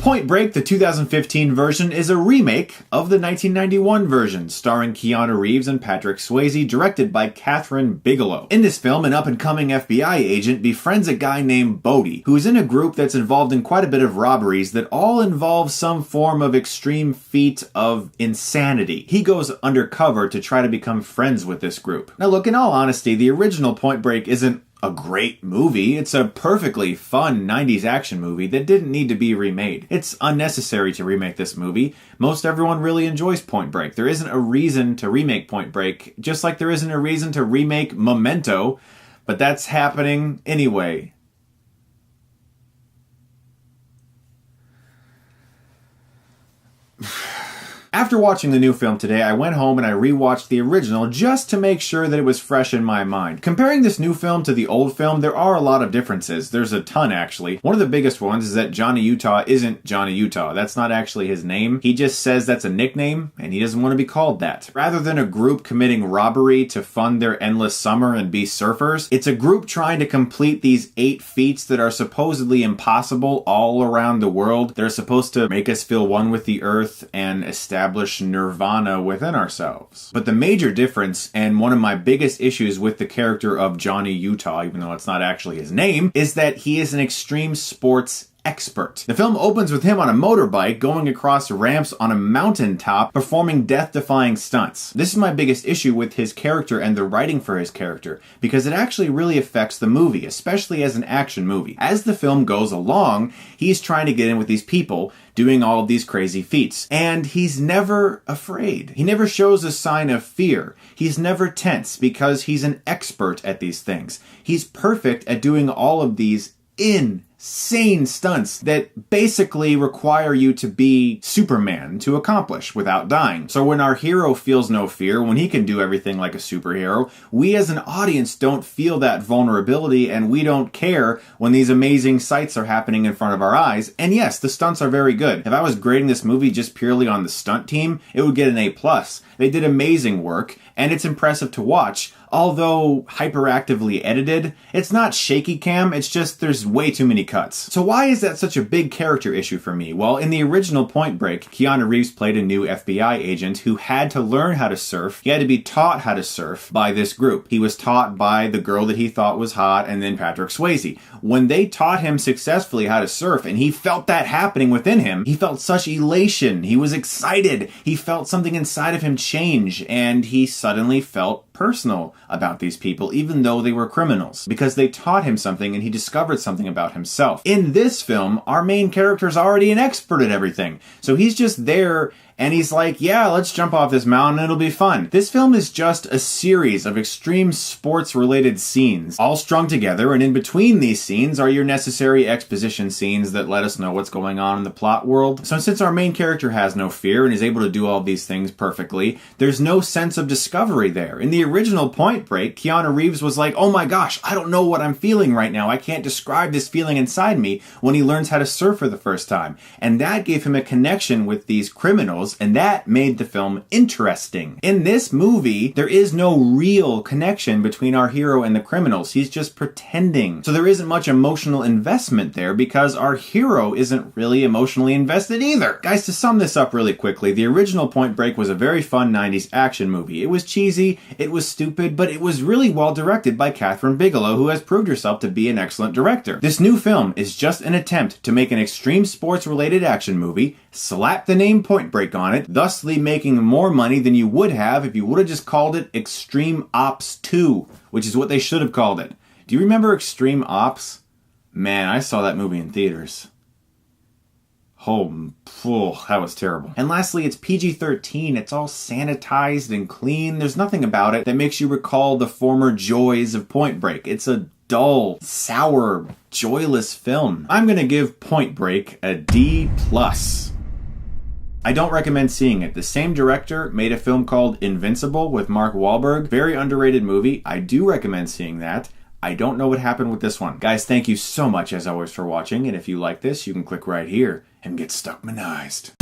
Point Break, the 2015 version, is a remake of the 1991 version, starring Keanu Reeves and Patrick Swayze, directed by Catherine Bigelow. In this film, an up-and-coming FBI agent befriends a guy named Bodie, who is in a group that's involved in quite a bit of robberies that all involve some form of extreme feat of insanity. He goes undercover to try to become friends with this group. Now look, in all honesty, the original Point Break isn't a great movie. It's a perfectly fun 90s action movie that didn't need to be remade. It's unnecessary to remake this movie. Most everyone really enjoys Point Break. There isn't a reason to remake Point Break, just like there isn't a reason to remake Memento, but that's happening anyway. After watching the new film today, I went home and I rewatched the original just to make sure that it was fresh in my mind. Comparing this new film to the old film, there are a lot of differences. There's a ton, actually. One of the biggest ones is that Johnny Utah isn't Johnny Utah. That's not actually his name. He just says that's a nickname, and he doesn't want to be called that. Rather than a group committing robbery to fund their endless summer and be surfers, it's a group trying to complete these 8 feats that are supposedly impossible all around the world. They're supposed to make us feel one with the earth and establish nirvana within ourselves. But the major difference, and one of my biggest issues with the character of Johnny Utah, even though it's not actually his name, is that he is an extreme sports expert. The film opens with him on a motorbike going across ramps on a mountaintop performing death-defying stunts. This is my biggest issue with his character and the writing for his character, because it actually really affects the movie, especially as an action movie. As the film goes along, he's trying to get in with these people, doing all of these crazy feats. And he's never afraid. He never shows a sign of fear. He's never tense because he's an expert at these things. He's perfect at doing all of these insane stunts that basically require you to be Superman to accomplish without dying. So when our hero feels no fear, when he can do everything like a superhero, we as an audience don't feel that vulnerability, and we don't care when these amazing sights are happening in front of our eyes. And yes, the stunts are very good. If I was grading this movie just purely on the stunt team, it would get an A+. They did amazing work, and it's impressive to watch. Although hyperactively edited, it's not shaky cam, it's just there's way too many cuts. So why is that such a big character issue for me? Well, in the original Point Break, Keanu Reeves played a new FBI agent who had to learn how to surf. He had to be taught how to surf by this group. He was taught by the girl that he thought was hot, and then Patrick Swayze. When they taught him successfully how to surf, and he felt that happening within him, he felt such elation. He was excited. He felt something inside of him change, and he suddenly felt personal about these people, even though they were criminals, because they taught him something and he discovered something about himself. In this film, our main character's already an expert at everything, so he's just there and he's like, yeah, let's jump off this mountain, it'll be fun. This film is just a series of extreme sports-related scenes, all strung together, and in between these scenes are your necessary exposition scenes that let us know what's going on in the plot world. So since our main character has no fear and is able to do all these things perfectly, there's no sense of discovery there. In the original Point Break, Keanu Reeves was like, oh my gosh, I don't know what I'm feeling right now. I can't describe this feeling inside me, when he learns how to surf for the first time. And that gave him a connection with these criminals, and that made the film interesting. In this movie, there is no real connection between our hero and the criminals. He's just pretending. So there isn't much emotional investment there because our hero isn't really emotionally invested either. Guys, to sum this up really quickly, the original Point Break was a very fun 90s action movie. It was cheesy, it was stupid, but it was really well directed by Catherine Bigelow, who has proved herself to be an excellent director. This new film is just an attempt to make an extreme sports-related action movie, slap the name Point Break on it, thusly making more money than you would have if you would have just called it Extreme Ops 2, which is what they should have called it. Do you remember Extreme Ops? Man, I saw that movie in theaters. Oh, that was terrible. And lastly, it's PG-13. It's all sanitized and clean. There's nothing about it that makes you recall the former joys of Point Break. It's a dull, sour, joyless film. I'm gonna give Point Break a D+. I don't recommend seeing it. The same director made a film called Invincible with Mark Wahlberg. Very underrated movie. I do recommend seeing that. I don't know what happened with this one. Guys, thank you so much as always for watching, and if you like this, you can click right here and get Stuckmanized.